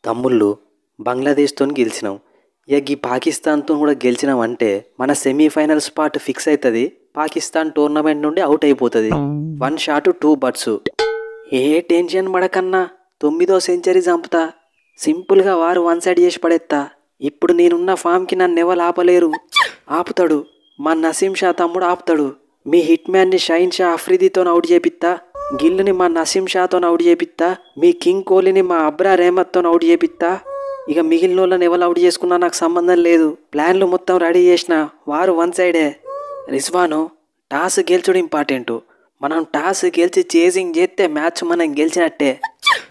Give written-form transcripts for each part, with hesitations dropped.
తమ్ముళ్ళు బంగ్లాదేశ్తో గెలిచినాం. ఇక ఈ పాకిస్తాన్తో కూడా గెలిచినాం అంటే మన సెమీఫైనల్ స్పాట్ ఫిక్స్ అవుతుంది. పాకిస్తాన్ టోర్నమెంట్ నుండి అవుట్ అయిపోతుంది. 1 షాట్ 2 బట్స్. ఏ టెన్షన్ పడకన్నా 9వ సెంచరీ చంపుతా. సింపుల్గా వారు 1 సైడ్ చేసి పడేస్తా. ఇప్పుడు నేనున్న ఫామ్కి నన్ను ఎవరు ఆపలేరు. ఆపుతాడు మా నసీం షా తమ్ముడు, ఆపుతాడు. మీ హిట్ మ్యాన్ని షైన్ షా అఫ్రిదీతో అవుట్ చేపిస్తా. గిల్ని మా నసీం షాతో అవుట్ చేపిస్తా. మీ కింగ్ కోహ్లీని మా అబ్రార్ అహ్మద్తో అవుట్ చేపిస్తా. ఇక మిగిలిన వాళ్ళని ఎవరు అవుట్ చేసుకున్నా నాకు సంబంధం లేదు. ప్లాన్లు మొత్తం రెడీ చేసిన. వారు 1 సైడే. రిజ్వాను, టాస్ గెలుచుడు ఇంపార్టెంట్. మనం టాస్ గెలిచి చేజింగ్ చేస్తే మ్యాచ్ మనం గెలిచినట్టే.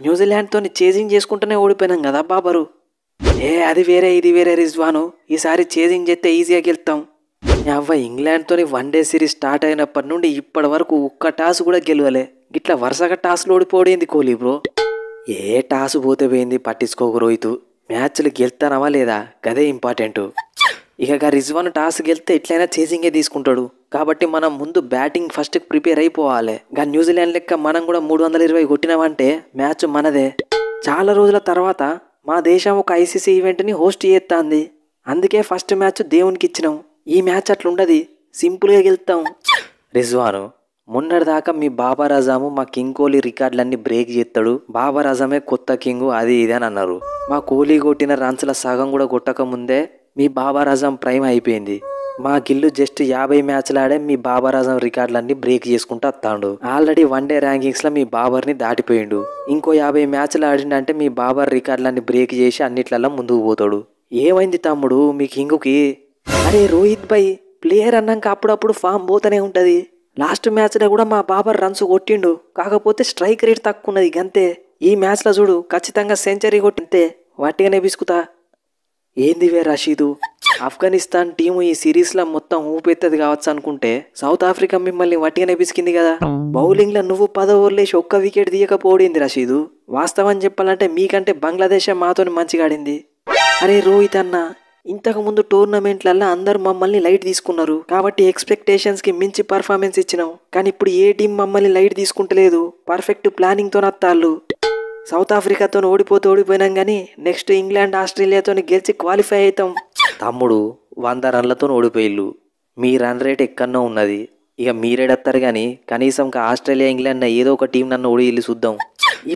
న్యూజిలాండ్తో చేజింగ్ చేసుకుంటూనే ఓడిపోయినాం కదా బాబరు. అది వేరే ఇది వేరే రిజ్వాను. ఈసారి చేజింగ్ చేస్తే ఈజీగా గెలుస్తాం. అవ్వ ఇంగ్లాండ్తో 1 డే సిరీస్ స్టార్ట్ అయినప్పటి నుండి ఇప్పటి వరకు ఒక్క టాస్ కూడా గెలవలే. గిట్లా వరుసగా టాస్లు ఓడిపోయింది కోహ్లీ బ్రో. ఏ టాస్ పోతే పోయింది, పట్టించుకోకు రోహితు. మ్యాచ్లు గెలుతానవా లేదా గదే ఇంపార్టెంట్. ఇక రిజ్వాన్ టాస్ గెలితే ఎట్లయినా చేసింగే తీసుకుంటాడు. కాబట్టి మనం ముందు బ్యాటింగ్ ఫస్ట్ ప్రిపేర్ అయిపోవాలి. న్యూజిలాండ్ లెక్క మనం కూడా 320 కొట్టినామంటే మ్యాచ్ మనదే. చాలా రోజుల తర్వాత మా దేశం ఒక ఐసీసీ ఈవెంట్ని హోస్ట్ చేస్తుంది. అందుకే ఫస్ట్ మ్యాచ్ దేవునికి ఇచ్చినాం. ఈ మ్యాచ్ అట్లుండదు, సింపుల్గా గెలుస్తాం. రిజ్వాను, మొన్నటిదాకా మీ బాబర్ అజాము మా కింగ్ కోహ్లీ రికార్డులన్నీ బ్రేక్ చేస్తాడు, బాబర్ అజమే కొత్త కింగ్ అది ఇది అని అన్నారు. మా కోహ్లీ కొట్టిన రన్స్ల సగం కూడా కొట్టక ముందే మీ బాబర్ అజం ప్రైమ్ అయిపోయింది. మా గిల్లు జస్ట్ 50 మ్యాచ్లు ఆడే మీ బాబర్ అజం రికార్డులన్నీ బ్రేక్ చేసుకుంటూ వస్తాడు. ఆల్రెడీ 1 డే ర్యాంకింగ్స్లో మీ బాబర్ని దాటిపోయిండు. ఇంకో 50 మ్యాచ్లు ఆడిండంటే మీ బాబర్ రికార్డులన్నీ బ్రేక్ చేసి అన్నిట్లలో ముందుకు పోతాడు. ఏమైంది తమ్ముడు మీ కింగుకి? అరే రోహిత్ భాయ్, ప్లేయర్ అన్నాక అప్పుడప్పుడు ఫామ్ పోతూనే ఉంటుంది. లాస్ట్ మ్యాచ్లో కూడా మా బాబర్ రన్స్ కొట్టిండు, కాకపోతే స్ట్రైక్ రేట్ తక్కువ ఉన్నది గంతే. ఈ మ్యాచ్లో చూడు ఖచ్చితంగా సెంచరీ కొట్టింతే వాటిగానే బిసుకుతా. ఏందివే రషీదు, ఆఫ్ఘనిస్తాన్ టీము ఈ సిరీస్లో మొత్తం ఊపెత్తది కావచ్చు అనుకుంటే సౌత్ ఆఫ్రికా మిమ్మల్ని వట్టిగానే పిసికింది కదా. బౌలింగ్లో నువ్వు 10 ఓవర్లేసి ఒక్క వికెట్ తీయకపోడింది రషీదు. వాస్తవం చెప్పాలంటే మీకంటే బంగ్లాదేశ్ మాతోని మంచిగా ఆడింది. అరే రోహిత్ అన్న, ఇంతకుముందు టోర్నమెంట్లల్లో అందరూ మమ్మల్ని లైట్ తీసుకున్నారు కాబట్టి ఎక్స్పెక్టేషన్స్కి మించి పర్ఫార్మెన్స్ ఇచ్చినాం. కానీ ఇప్పుడు ఏ టీం మమ్మల్ని లైట్ తీసుకుంటలేదు. పర్ఫెక్ట్ ప్లానింగ్తో నత్తాళ్ళు. సౌత్ ఆఫ్రికాతో ఓడిపోయినాం కానీ నెక్స్ట్ ఇంగ్లాండ్ ఆస్ట్రేలియాతో గెలిచి క్వాలిఫై అవుతాం. తమ్ముడు 100 రన్లతో ఓడిపోయిల్లు. మీ రన్ రేట్ ఎక్కడో ఉన్నది. ఇక మీరేడత్తారు కానీ కనీసం ఆస్ట్రేలియా ఇంగ్లాండ్ ఏదో ఒక టీం నన్ను ఓడి చూద్దాం.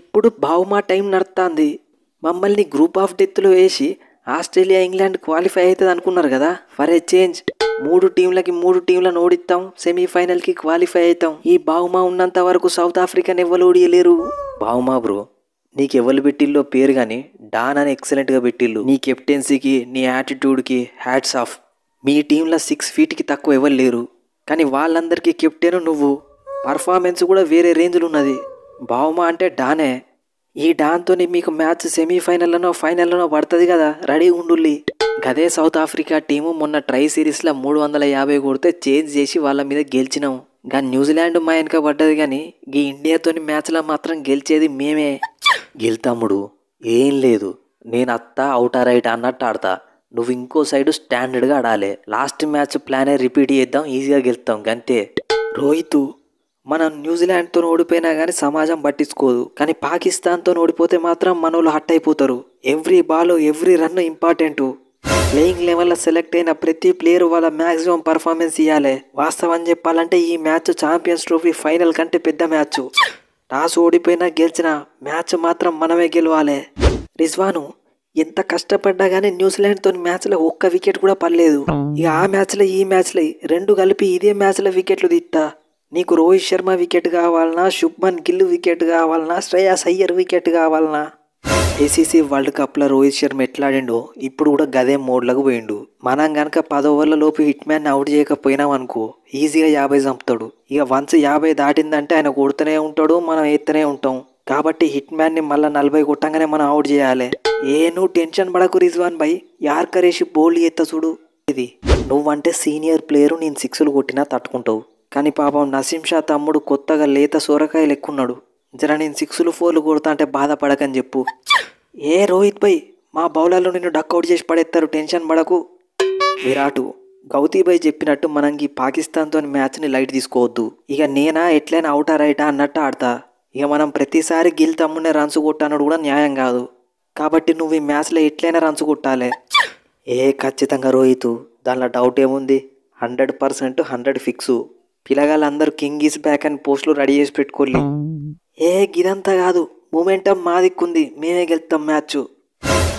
ఇప్పుడు బావుమా టైం నడుస్తుంది. మమ్మల్ని గ్రూప్ ఆఫ్ డెత్లో వేసి ఆస్ట్రేలియా ఇంగ్లాండ్ క్వాలిఫై అవుతుంది అనుకున్నారు కదా. ఫర్ ఏ చేంజ్ 3 టీంలను ఓడిస్తాం, సెమీఫైనల్కి క్వాలిఫై అవుతాం. ఈ బావుమా ఉన్నంత వరకు సౌత్ ఆఫ్రికాని ఎవరు ఓడియలేరు. బావుమా బ్రో, నీకు ఎవరు పెట్టిల్లో పేరు కానీ డాన్ అని ఎక్సలెంట్గా పెట్టిల్లు. నీ కెప్టెన్సీకి నీ యాటిట్యూడ్కి హ్యాట్స్ ఆఫ్. మీ టీంలో 6 ఫీట్కి తక్కువ ఎవరు లేరు, కానీ వాళ్ళందరికీ కెప్టెన్ నువ్వు. పర్ఫార్మెన్స్ కూడా వేరే రేంజ్లో ఉన్నది. బావుమా అంటే డానే. ఈ డాన్తో మీకు మ్యాచ్ సెమీఫైనల్లోనో ఫైనల్లోనో పడుతుంది కదా, రెడీ ఉండుల్లి. గదే సౌత్ ఆఫ్రికా టీము మొన్న ట్రై సిరీస్లో 350 కొడితే చేంజ్ చేసి వాళ్ళ మీద గెలిచినాం. కానీ న్యూజిలాండ్ మా వెనక పడ్డది, కానీ ఈ ఇండియాతోని మ్యాచ్లో మాత్రం గెలిచేది మేమే. గెలుతాముడు ఏం లేదు, నేను అత్తా అవుట్ రైట్ అన్నట్టు ఆడతా. నువ్వు ఇంకో సైడ్ స్టాండర్డ్గా ఆడాలి. లాస్ట్ మ్యాచ్ ప్లానే రిపీట్ చేద్దాం, ఈజీగా గెలుస్తాం గంతే. రోహిత్, మనం న్యూజిలాండ్తో ఓడిపోయినా కానీ సమాజం పట్టించుకోదు, కానీ పాకిస్తాన్తో ఓడిపోతే మాత్రం మనోళ్ళు హట్ అయిపోతారు. Every ball every run important. Playing లెవెల్లో సెలెక్ట్ అయిన ప్రతి ప్లేయర్ వాళ్ళ మ్యాక్సిమం పర్ఫార్మెన్స్ ఇవ్వాలి. వాస్తవం చెప్పాలంటే ఈ మ్యాచ్ ఛాంపియన్స్ ట్రోఫీ ఫైనల్ కంటే పెద్ద మ్యాచ్. టాస్ ఓడిపోయినా గెలిచినా మ్యాచ్ మాత్రం మనమే గెలవాలి. రిజ్వాను, ఎంత కష్టపడ్డా కానీ న్యూజిలాండ్తో మ్యాచ్లో ఒక్క వికెట్ కూడా పడలేదు. ఇక ఆ మ్యాచ్లో ఈ మ్యాచ్లో 2 కలిపి ఇదే మ్యాచ్లో వికెట్లు తీస్తా. నీకు రోహిత్ శర్మ వికెట్ కావాలన్నా, శుభ్మన్ గిల్ వికెట్ కావాలన్నా, శ్రేయాస్ అయ్యర్ వికెట్ కావాలన్నా. ఐసీసీ వరల్డ్ కప్లో రోహిత్ శర్మ ఎట్లా ఆడిండో ఇప్పుడు కూడా గదే మోడ్లకు పోయిండు. మనం కనుక 10 ఓవర్ల లోపు హిట్ మ్యాన్ అవుట్ చేయకపోయినాం అనుకో ఈజీగా 50 చంపుతాడు. ఇక వన్స్ 50 దాటిందంటే ఆయన కొడుతూనే ఉంటాడు, మనం ఎత్తనే ఉంటాం. కాబట్టి హిట్ మ్యాన్ని మళ్ళీ 40 కొట్టంగానే మనం అవుట్ చేయాలి. నువ్వు టెన్షన్ పడకు రిజ్వాన్ భాయ్, యార్కరేసి బౌల్డ్ చేస్తా చూడు. ఇది నువ్వంటే సీనియర్ ప్లేయరు, నేను 6లు కొట్టినా తట్టుకుంటావు. కానీ పాపం నసీం షా తమ్ముడు కొత్తగా లేత సొరకాయలు ఎక్కున్నాడు. జర నేను 6లు 4లు కొడతా అంటే బాధపడకని చెప్పు. రోహిత్ భాయ్, మా బౌలర్లు నిన్ను డక్అవుట్ చేసి పడేస్తారు, టెన్షన్ పడకు. విరాట్, గౌతీ భాయ్ చెప్పినట్టు మనం ఈ పాకిస్తాన్తో మ్యాచ్ని లైట్ తీసుకోవద్దు. ఇక నేనా ఎట్లయినా అవుటా రైటా అన్నట్టు ఆడతా. ఇక మనం ప్రతిసారి గిల్ తమ్ముడే రన్స్ కొట్టానడు కూడా న్యాయం కాదు. కాబట్టి నువ్వు ఈ మ్యాచ్లో ఎట్లయినా రన్స్ కొట్టాలి. ఖచ్చితంగా రోహిత్, దానిలో డౌట్ ఏముంది. 100% 100 ఫిక్స్. పిల్లగాళ్ళందరూ కింగ్ ఈస్ బ్యాక్ అని పోస్టులు రెడీ చేసి పెట్టుకోవాలి. గిదంతా కాదు, మూమెంటం మా దిక్కుంది, మేమే గెలుస్తాం మ్యాచ్.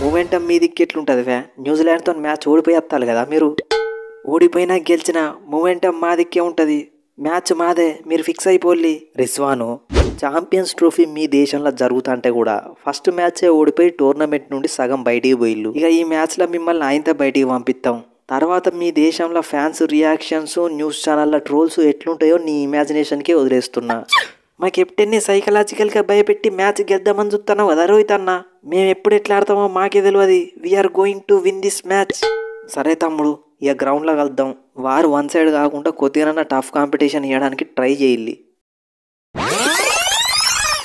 మూమెంటం మీ దిక్కు ఎట్లుంటుంది ఫ్యా? న్యూజిలాండ్తో మ్యాచ్ ఓడిపోయి వస్తాలి కదా మీరు. ఓడిపోయినా గెలిచిన మూమెంటం మా దిక్కే ఉంటుంది. మ్యాచ్ మాదే, మీరు ఫిక్స్ అయిపోల్లి. రిస్వాను, ఛాంపియన్స్ ట్రోఫీ మీ దేశంలో జరుగుతుంటే కూడా ఫస్ట్ మ్యాచే ఓడిపోయి టోర్నమెంట్ నుండి సగం బయటికి పోయిల్లు. ఇక ఈ మ్యాచ్లో మిమ్మల్ని ఆయనతో బయటికి పంపిస్తాం. తర్వాత మీ దేశంలో ఫ్యాన్స్ రియాక్షన్స్, న్యూస్ ఛానళ్ళ ట్రోల్స్ ఎట్లుంటాయో నీ ఇమాజినేషన్కే వదిలేస్తున్నా. మా కెప్టెన్ని సైకలాజికల్గా భయపెట్టి మ్యాచ్ గెద్దామని చూస్తున్నావు కదా రోహిత్ అన్న. మేము ఎప్పుడు ఎట్లా ఆడతామో మాకే తెలియదు. We are going to win this match. సరే తమ్ముడు, ఇక గ్రౌండ్లో కలుద్దాం. వారు వన్ సైడ్ కాకుండా కొద్దిగా టఫ్ కాంపిటీషన్ ఇవ్వడానికి ట్రై చేయాలి.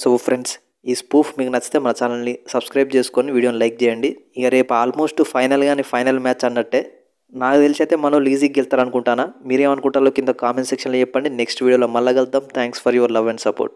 సో ఫ్రెండ్స్, ఈ స్పూఫ్ మీకు నచ్చితే మన ఛానల్ని సబ్స్క్రైబ్ చేసుకొని వీడియోని లైక్ చేయండి. ఇక రేపు ఆల్మోస్ట్ ఫైనల్ మ్యాచ్ అన్నట్టే. నాకు తెలిసి అయితే మనం ఈజీగా గెలుతారు అనుకుంటానా. మీరేమనుకుంటారో కింద కామెంట్ సెక్షన్లో చెప్పండి. నెక్స్ట్ వీడియోలో మళ్ళీ కలుద్దాం. Thanks for your love and support.